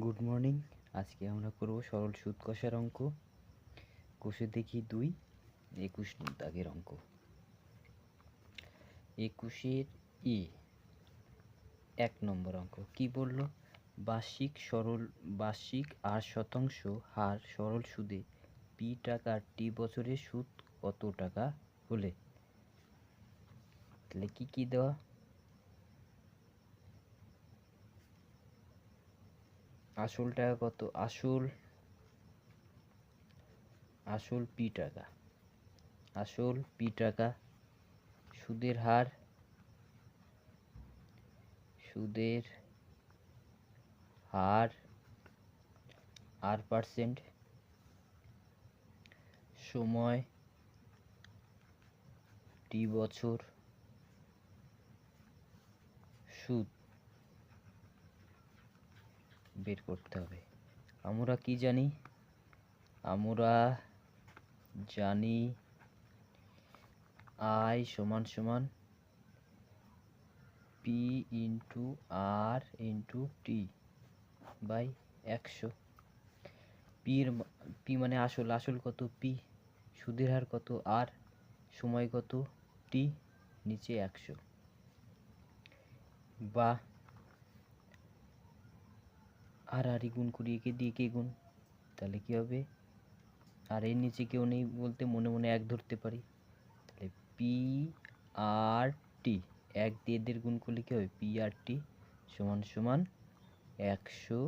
Good morning. আজকে আমরা করব সরল সুদ কষার অঙ্ক। কষে দেখি 2 21 দাগের অঙ্ক। 21-এর 1 নম্বর অঙ্ক কি বলল? বার্ষিক 8% হার সরল সুদে পি টাকার টি বছরে সুদ কত টাকা হলে? তাহলে কি দেওয়া? আসল টাকা কত? আসল পি টাকা, সুদের হার R%, সময় টি বছর, সুদ বের করতে হবে। আমরা কি জানি? আমরা জানি I সমান সমান P into R into T by 100। P মানে আসল কত? পি, সুদের হার কত? আর, সময় কত? টি, নিচে 100। বা আর গুণ করি, একে দিয়ে কে গুণ, তাহলে কি হবে? আর এর নিচে কেউ নেই বলতে মনে মনে 1 ধরতে পারি। তাহলে পি আর টি, 1 দিয়ে এদের গুণ করলে কি হবে? পি আর টি সমান সমান 100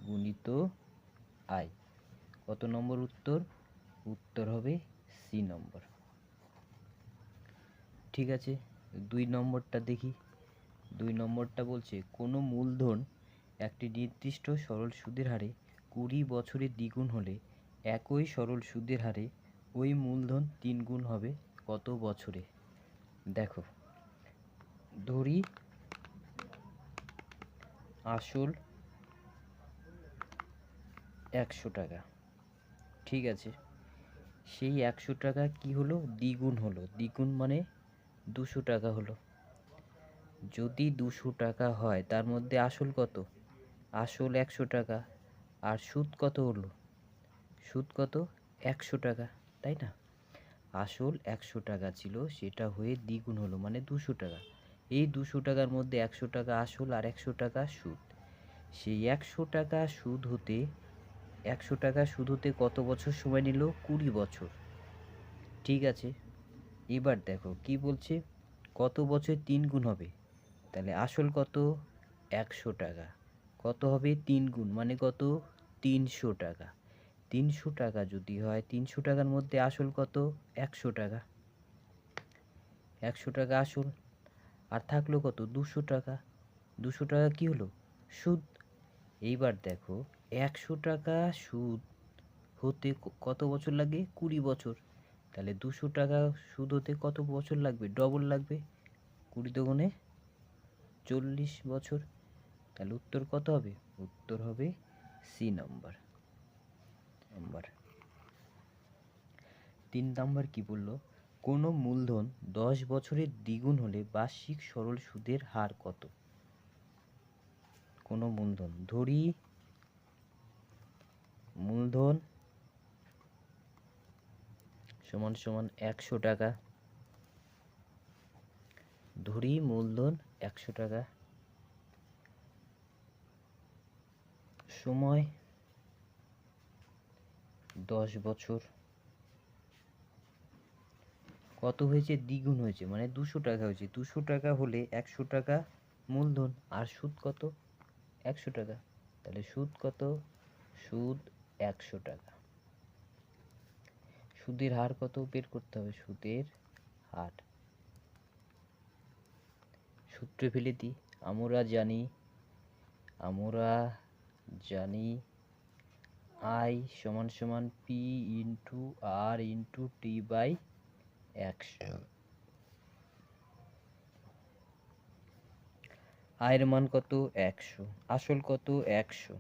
গুণিত আই। কত নম্বর উত্তর? উত্তর হবে সি নম্বর। ঠিক আছে, 2 নম্বরটা দেখি। 2 নম্বরটা বলছে কোনো মূলধন একটি নির্দিষ্ট সরল সুদের হারে 20 বছরে দ্বিগুণ হলে একই সরল সুদের হারে ওই মূলধন 3 গুণ হবে কত বছরে? দেখো, ধরি আসল 100 টাকা, ঠিক আছে, সেই 100 টাকা কি হলো? দ্বিগুণ হলো। দ্বিগুণ মানে 200 টাকা হলো। যদি 200 টাকা হয় তার মধ্যে আসল কত? আসল 100 টাকা, আর সুদ কত হলো? সুদ কত? 100 টাকা, তাই না? আসল 100 টাকা ছিল, সেটা হয়ে দ্বিগুণ হলো মানে 200 টাকা। এই 200 টাকার মধ্যে 100 টাকা আসল আর 100 টাকা সুদ। সেই 100 টাকা সুদ হতে কত বছর সময় নিল? 20 বছর। ঠিক আছে, এবার দেখো কি বলছে, কত বছর 3 গুণ হবে? তাহলে আসল কত? 100 টাকা, কত হবে? 3 গুণ মানে কত? 300 টাকা। 300 টাকা যদি হয়, 300 টাকার মধ্যে আসল কত? 100 টাকা। 100 টাকা আসল, আর থাকলো কত? 200 টাকা। 200 টাকা কি হলো? সুদ। এইবার দেখো 100 টাকা সুদ হতে কত বছর লাগে? 20 বছর। তাহলে 200 টাকা সুদ হতে কত বছর লাগবে? ডবল লাগবে, 20 দুগুণে 40 বছর। তাহলে উত্তর কত হবে? উত্তর হবে সি নম্বর। 3 নম্বর কি বলল? কোনো মূলধন 10 বছরের দ্বিগুণ হলে বার্ষিক সরল সুদের হার কত? কোনো মূলধন, ধরি মূলধন সমান সমান 100 টাকা, ধরি মূলধন 100 টাকা, সময় 10 বছর, কত হয়েছে? দ্বিগুণ হয়েছে মানে 200 টাকা হয়েছে। 200 টাকা হলে 100 টাকা মূলধন, আর সুদ কত? 100 টাকা। তাহলে সুদ কত? সুদ 100 টাকা। সুদের হার কত বের করতে হবে? সুদের হার সূত্রে ফেলে দিই। আমরা জানি I সমান সমান P into R into T by 100। আয়ের মান কত? 100, আসল কত? 100,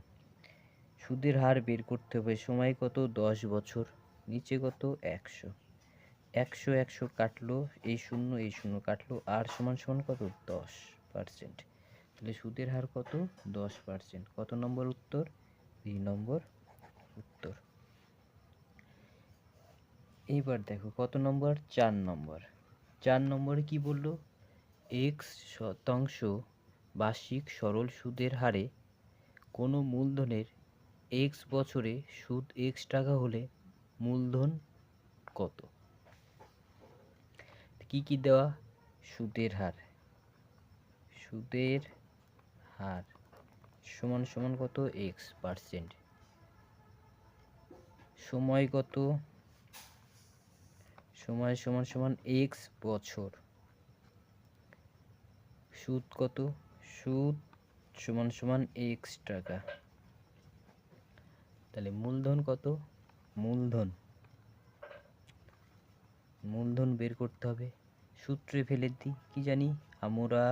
সুদের হার বের করতে হবে, সময় কত? 10 বছর, নিচে কত? 100। 100 কাটলো, এই শূন্য কাটলো, আর সমান সমান কত? 10%। তাহলে সুদের হার কত? 10%। কত নম্বর উত্তর? বি নম্বর উত্তর। এইবার দেখো কত নম্বর? 4 নম্বর। 4 নম্বরে কি বললো? x% বার্ষিক সরল সুদের হারে কোনো মূলধনের x বছরে সুদ x টাকা হলে মূলধন কত? কি কি দেওয়া? সুদের হার, সুদের হার সমান সমান কত? x%। সময় কত? সময় সমান সমান x বছর। সুদ কত? সুদ সমান সমান x টাকা। তাহলে মূলধন কত? মূলধন বের করতে হবে। সূত্রে ফেলে দিই। কি জানি? আমরা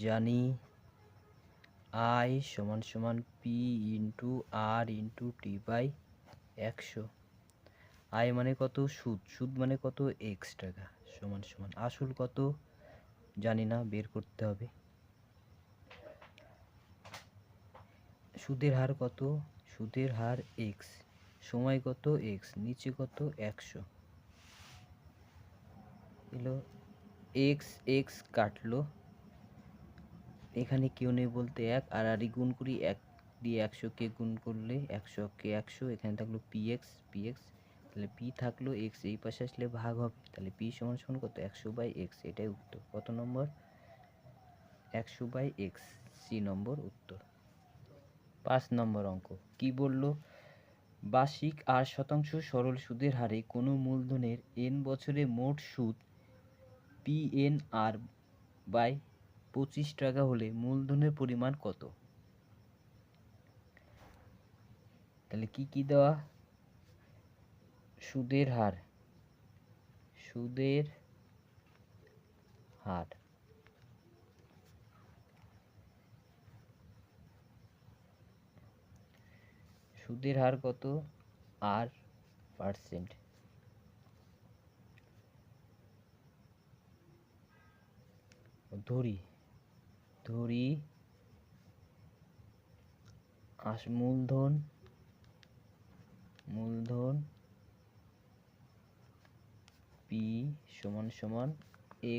জানি I সমান সমান P into R into T by 100। I মানে কত? সুদ। সুদ মানে কত? x টাকা। সমান সমান আসল কত? জানি না, বের করতে হবে। সুদের হার কত? সুদের হার x। সময় কত? x। নিচে কত? 100। এলো x x কাটলো, এখানে কেউ নেই বলতে 1 আর গুণ করি, 1 দিয়ে 100 কে গুণ করলে 100 কে 100, এখানে থাকলো px px, তাহলে p থাকলো, x এই পাশে আসলে ভাগ হবে, তাহলে p সমান সমান কত? 100/x। এটাই উত্তর। কত নম্বর? 100/x, সি নম্বর উত্তর। 5 নম্বর অঙ্ক কি বলল? বার্ষিক 8% সরল সুদের হারে কোনো মূলধনের n বছরে মোট সুদ PNR/25 টাকা হলে মূলধনের পরিমাণ কত? তাহলে কি কি দেওয়া? সুদের হার, সুদের হার সুদের হার কত? R%। ধরি মূলধন P সমান সমান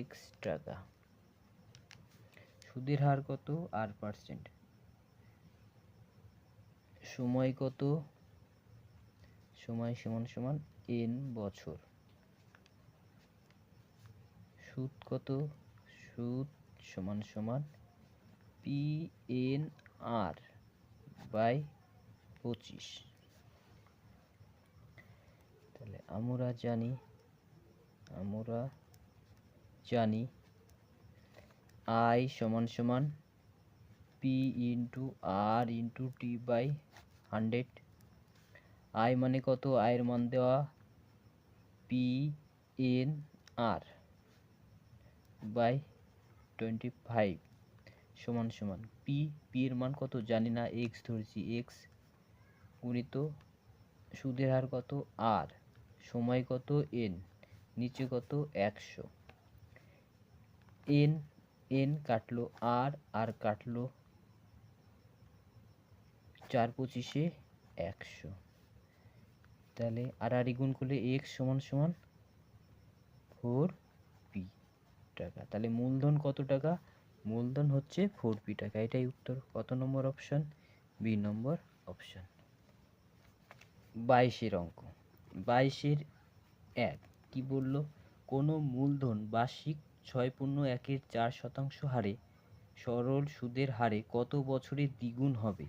x টাকা। সুদের হার কত? R%। সময় কত? সময় সমান সমান n বছর। সুদ কত? সুদ সমান সমান PNR/25। তাহলে আমরা জানি I সমান সমান P into R into T by 100। I মানে কত? I এর মান দেওয়া PNR/25 সমান সমান P এর মান কত? জানি না, x ধরেছি, x গুণিত সুদের হার কত? R, সময় কত? n, নিচে কত? 100। n কাটলো, আর কাটলো, 4 25 100। তাহলে আর গুণ করলে x সমান সমান 4p টাকা। তাহলে মূলধন কত টাকা? মূলধন হচ্ছে 4p টাকা। এটাই উত্তর। কত নম্বর অপশন? বি নম্বর অপশন। 22 অঙ্ক। 22 1 কি বলল? কোনো মূলধন বার্ষিক 6.1% হারে সরল সুদের হারে কত বছরে দ্বিগুণ হবে?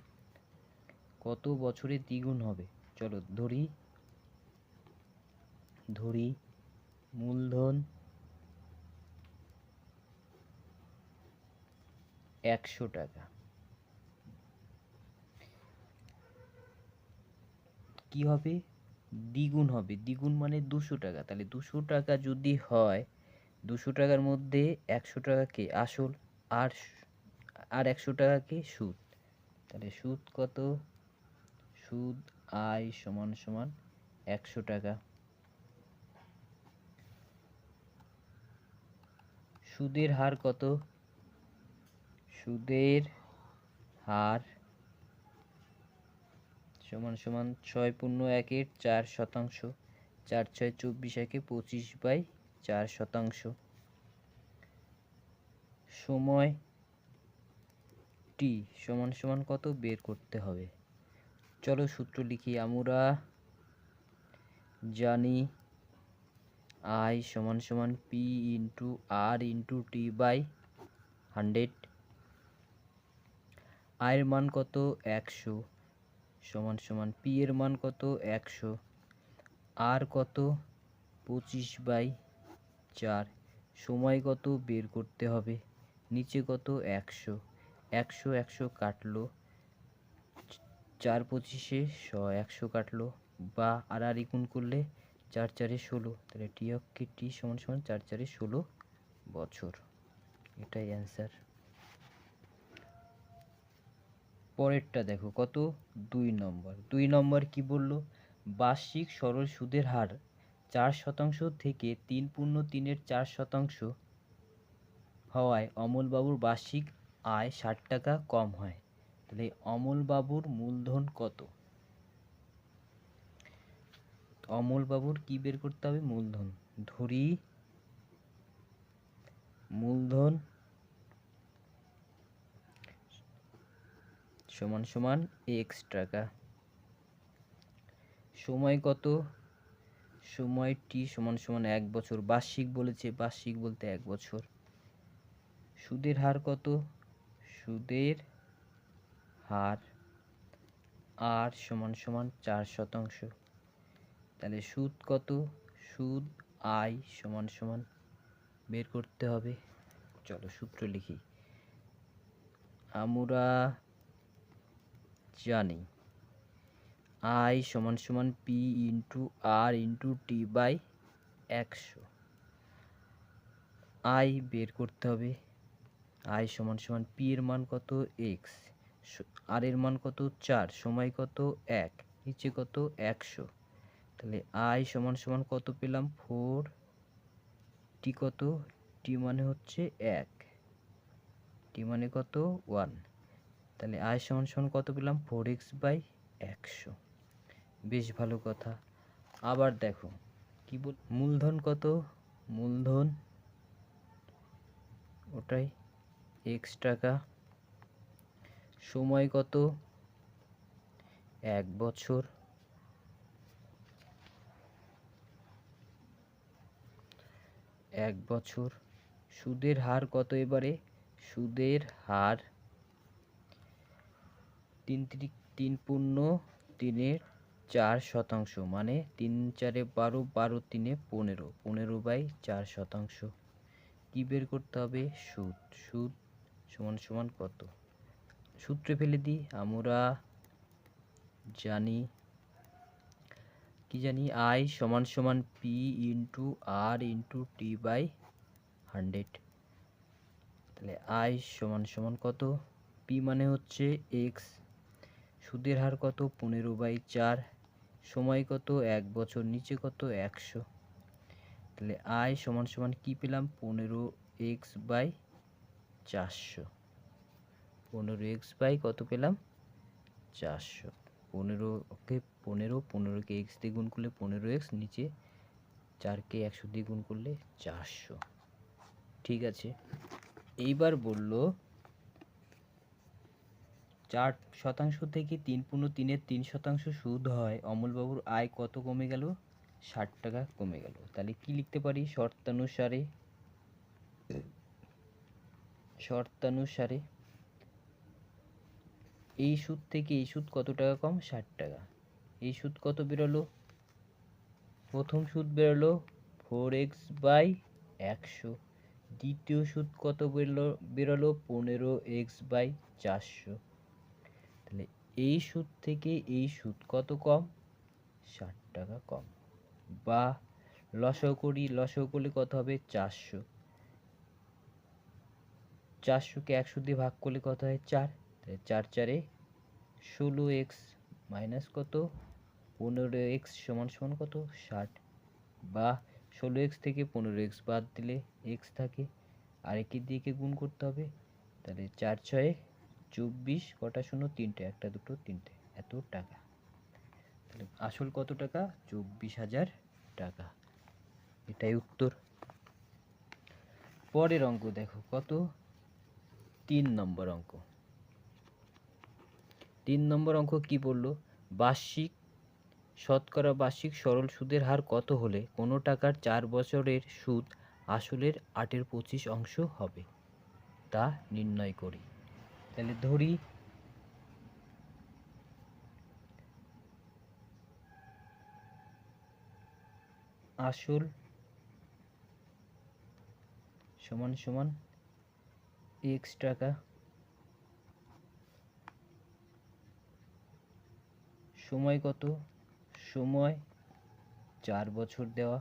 কত বছরে দ্বিগুণ হবে? চলো ধরি মূলধন 100 টাকা। কি হবে? দ্বিগুণ হবে। দ্বিগুণ মানে 200 টাকা। তাহলে 200 টাকা যদি হয়, 200 টাকার মধ্যে 100 টাকাকে আসল, আর 100 টাকাকে সুদ। তাহলে সুদ কত? সুদ I সমান সমান 100 টাকা। সুদের হার কত? সুদের হার সমান সমান 6.1/4 শতাংশ, 4/6 = 24/25 সময় টি সমান সমান কত বের করতে হবে। চলো সূত্র লিখি। আমরা জানি I সমান সমান P into R into T by 100। I এর মান কত 100 সমান সমান P এর মান কত 100, R কত 25/4, সময় কত বের করতে হবে। নিচে কত 100, 100 100 কাটলো, 4×25 = 100 কাটলো, বা আর গুণ করলে 4×4 = 16, তাহলে টি অফ কে টি সমান সমান 4×4 = 16 বছর। এটাই অ্যান্সার। পরেরটা দেখো কত 2 নম্বর। 2 নম্বর কি বললো, বার্ষিক সরল সুদের হার 4% থেকে 3.3 হওয়ায় অমলবাবুর বার্ষিক আয় 60 টাকা কম হয়। তাহলে অমলবাবুর মূলধন কত? অমলবাবুর কি বের করতে হবে? মূলধন। ধরি মূলধন সমান সমান x টাকা। সময় কত? সময় t সমান সমান 1 বছর। বার্ষিক বলেছে, বার্ষিক বলতে 1 বছর। সুদের হার কত? সুদের হার r সমান সমান 4%। তাহলে সুদ কত? সুদ i সমান সমান বের করতে হবে। চলো সূত্র লিখি। আমরা জানি I সমান সমান P into R into T by 100। I বের করতে হবে। I সমান সমান P এর মান কত x, R এর মান কত 4, সময় কত 1, নিচে কত 100। তাহলে I সমান সমান কত পেলাম 4, T কত? T মানে হচ্ছে 1, T মানে কত 1। তাহলে I সমান সমান কত পেলাম 4x/100। বেশ ভালো কথা। আবার দেখো কি বল, মূলধন কত? মূলধন ওটাই x টাকা। সময় কত? 1 বছর। 1 বছর। সুদের হার কত এবারে? সুদের হার 3.4%, মানে 3×4 = 12, 12×3 = 15, 15/4%। কি বের করতে হবে? সুদ। সুদ সমান সমান কত? সূত্রে ফেলে দিই। আমরা জানি কি জানি I সমান সমান P into R into T by 100। তাহলে I সমান সমান কত? P মানে হচ্ছে x, সুদের হার কত 15/4, সময় কত 1 বছর, নিচে কত 100। তাহলে I সমান সমান কি পেলাম 15x/400। 15x কত পেলাম 400। 15কে 15কে x দিয়ে গুণ করলে 15x, নিচে 4কে 100 দিয়ে গুণ করলে 400। ঠিক আছে। এইবার বলল 4% থেকে 3.3% সুদ হয় অমলবাবুর আয় কত কমে গেল? 60 টাকা কমে গেল। তাহলে কি লিখতে পারি? শর্তানুসারে এই সুদ থেকে এই সুদ কত টাকা কম? 60 টাকা। এই সুদ কত বেরোলো? প্রথম সুদ বেরোলো 4x/100। দ্বিতীয় সুদ কত বেরোলো 15x/400। তাহলে এই সুদ থেকে এই সুদ কত কম? 60 টাকা কম। বা লসাগু করি, লসাগু করলে কত হবে 400। 400কে 100 দিয়ে ভাগ করলে কত হয় 4, তাহলে 4×4 = 16x মাইনাস কত 15x সমান সমান কত 60। বা 16x থেকে 15x বাদ দিলে x থাকে, আর একে দিয়ে গুণ করতে হবে, তাহলে 4 ছয়ে 24, কটা শূন্য, 3টে, 1টা 2টো 3টে, এত টাকা। তাহলে আসল কত টাকা? 24,000 টাকা। এটাই উত্তর। পরের অঙ্ক দেখো কত, 3 নম্বর অঙ্ক। 3 নম্বর অঙ্ক কি বললো? শতকরা বার্ষিক সরল সুদের হার কত হলে কোনো টাকার 4 বছরের সুদ আসলের 8/25 হবে, তা নির্ণয় করি। তাহলে ধরি আসল সমান সমান x টাকা, সময় কত? সময় 4 বছর দেওয়া,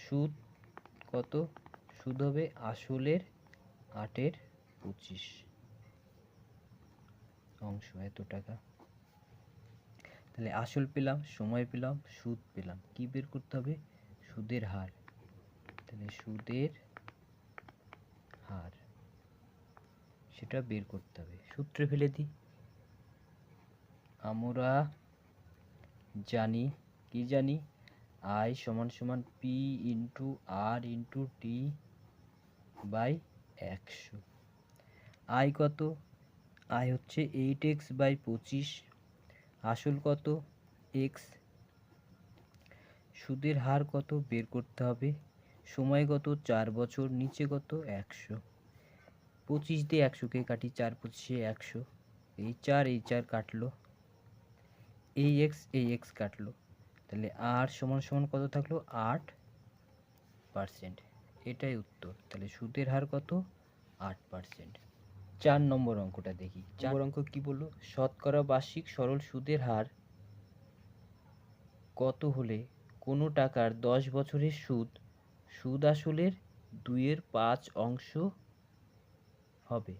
সুদ কত? সুদ হবে আসলের 8/25 এত টাকা। তাহলে আসল পেলাম, সময় পেলাম, সুদ পেলাম, কি বের করতে হবে? সুদের হার। তাহলে সুদের হার সেটা বের করতে হবে। সূত্রে ফেলে দিই। আমরা জানি, কি জানি? I সমান সমান P into R into T by 100। I কত? I হচ্ছে 8x/25। আসল কত? x। সুদের হার কত বের করতে হবে। সময় কত? 4 বছর। নিচে কত? 100। 25 দিয়ে 100কে কাটি, 4 25 100, এই 4 কাটলো, এই x কাটলো। তাহলে r সমান সমান কত থাকলো? 8%। এটাই উত্তর। তাহলে সুদের হার কত? 8%। 4 নম্বর অঙ্কটা দেখি। 4 নম্বর অঙ্ক কি বললো? শতকরা বার্ষিক সরল সুদের হার কত হলে কোনো টাকার 10 বছরের সুদ আসলের 2/5 হবে।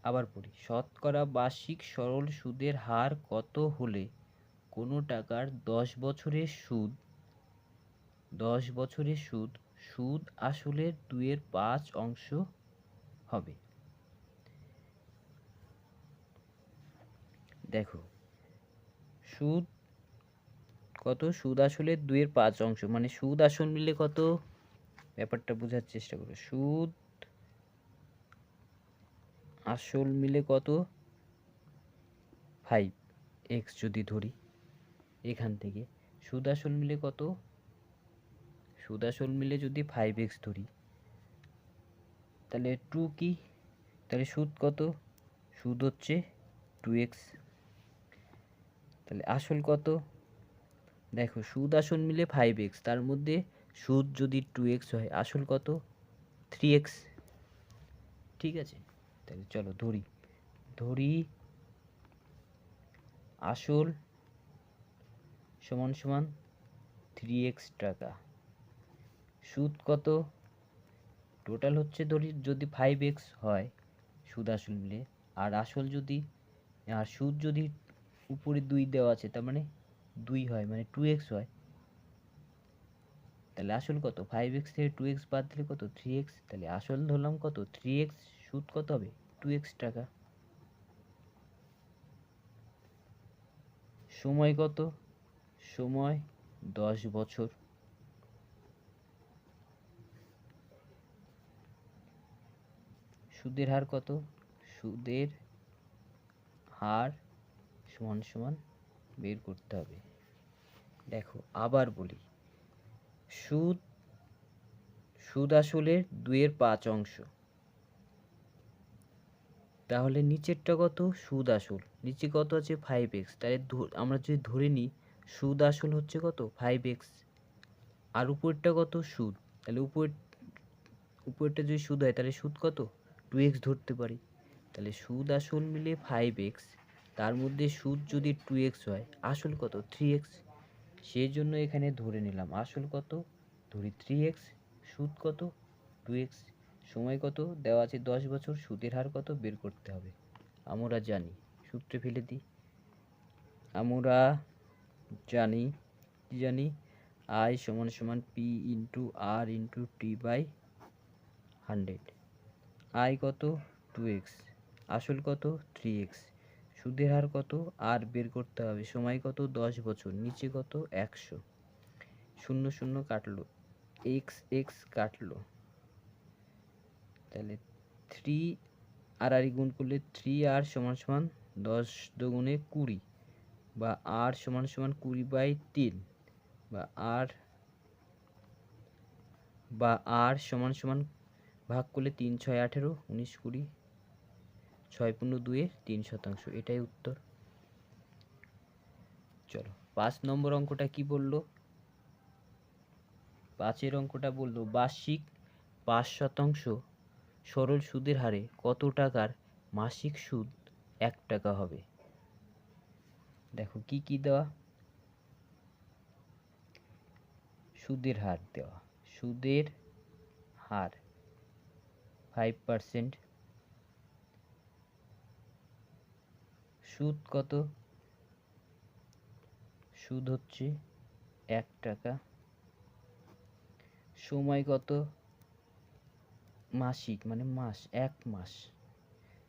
আবার পড়ি। শতকরা বার্ষিক সরল সুদের হার কত হলে কোনো টাকার 10 বছরের সুদ আসলের 2/5 হবে। দেখো সুদ কত? সুদ আসলের 2/5, মানে সুদ আসল মিলে কত? ব্যাপারটা বোঝার চেষ্টা করো। সুদ আসল মিলে কত? 5x যদি ধরি, এখান থেকে সুদ আসল মিলে কত? সুদ আসল মিলে যদি 5x ধরি, তাহলে 2 কি? তাহলে সুদ কত? সুদ হচ্ছে 2x। তাহলে আসল কত? দেখো সুদ আসল মিলে 5x, তার মধ্যে সুদ যদি 2x হয়, আসল কত? 3x। ঠিক আছে, তাহলে চলো ধরি আসল সমান সমান 3x টাকা। সুদ কত? টোটাল হচ্ছে ধরি যদি 5x হয় সুদ আসল মিলে, আর সুদ যদি উপরে 2 দেওয়া আছে, তার মানে 2 হয়, মানে 2x হয়। তাহলে আসল কত? 5x থেকে 2x বাদ দিলে কত? 3x। তাহলে আসল ধরলাম কত? 3x, সুদ কত হবে? 2x টাকা। সময় কত? সময় 10 বছর। সুদের হার কত? সুদের হার সমান সমান বের করতে হবে। দেখো আবার বলি, সুদ আসলের 2/5। তাহলে নিচেরটা কত? সুদ আসল। নিচে কত আছে? 5x। তাহলে আমরা যদি ধরে নিই সুদ আসল হচ্ছে কত? 5x। আর উপরেরটা কত? সুদ। তাহলে উপরেরটা যদি সুদ হয়, তাহলে সুদ কত? 2x ধরতে পারি। তাহলে সুদ আসল মিলে 5x, তার মধ্যে সুদ যদি 2x হয়, আসল কত? 3x। সেই জন্য এখানে ধরে নিলাম আসল কত? ধরি 3x, সুদ কত? 2x। সময় কত দেওয়া আছে? 10 বছর। সুদের হার কত বের করতে হবে। আমরা জানি, সূত্রে ফেলে দিই। আমরা জানি, কি জানি? I সমান সমান P into R into T by 100। I কত 2x, আসল কত 3x, সুদের হার কত আর বের করতে হবে, সময় কত 10 বছর, নিচে কত 100, শূন্য শূন্য কাটলো, এক্স এক্স কাটলো, তাহলে 3 আর গুণ করলে 3r সমান সমান 10 দুগুণে 20 বা r সমান সমান 20/3 বা r সমান সমান ভাগ করলে 3 6 18 19 20 6 পূর্ণ 2 এর 3%, এটাই উত্তর। চলো 5 নম্বর অঙ্কটা কি বললো, 5 অঙ্কটা বললো বার্ষিক 5% সরল সুদের হারে কত টাকার মাসিক সুদ 1 টাকা হবে। দেখো কি কি দেওয়া, সুদের হার দেওয়া, সুদের হার 5%, সুদ কত, সুদ হচ্ছে 1 টাকা, সময় কত, মাসিক মানে মাস, 1 মাস,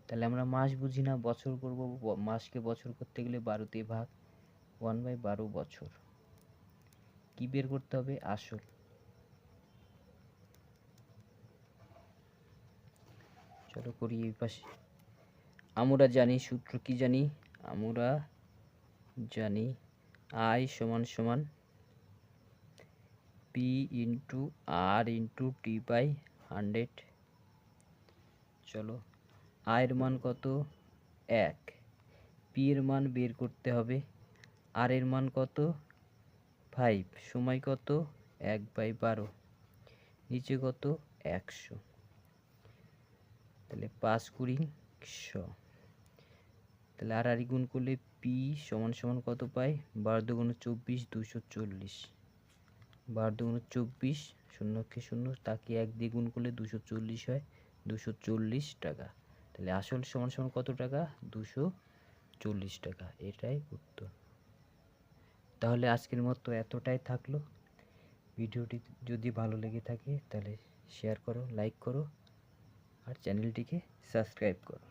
তাহলে আমরা মাস বুঝি না, বছর করব, মাসকে বছর করতে গেলে 12 দিয়ে ভাগ, 1/12 বছর। কি বের করতে হবে, আসল। চলো করি এই পাশে। আমরা জানি সূত্র কি জানি, আমরা জানি আই সমান সমান P into R into T by 100। চলো আয়ের মান কত 1, পি এর মান বের করতে হবে, আর এর মান কত 5, সময় কত 1/12, নিচে কত 100, তাহলে 5 কুড়ি 100, তাহলে আর গুণ করলে পি সমান সমান কত পাই, 12 দুগুণে 24 240, 12 দুগুণে 24, শূন্যকে শূন্য, তাকে 1 দিয়ে গুণ করলে 240 হয়, 240 টাকা। তাহলে আসল সমান সমান কত টাকা, 240 টাকা, এটাই উত্তর। তাহলে আজকের মতো এতটাই থাকলো। ভিডিওটি যদি ভালো লেগে থাকে তাহলে শেয়ার করো, লাইক করো আর চ্যানেলটিকে সাবস্ক্রাইব করো।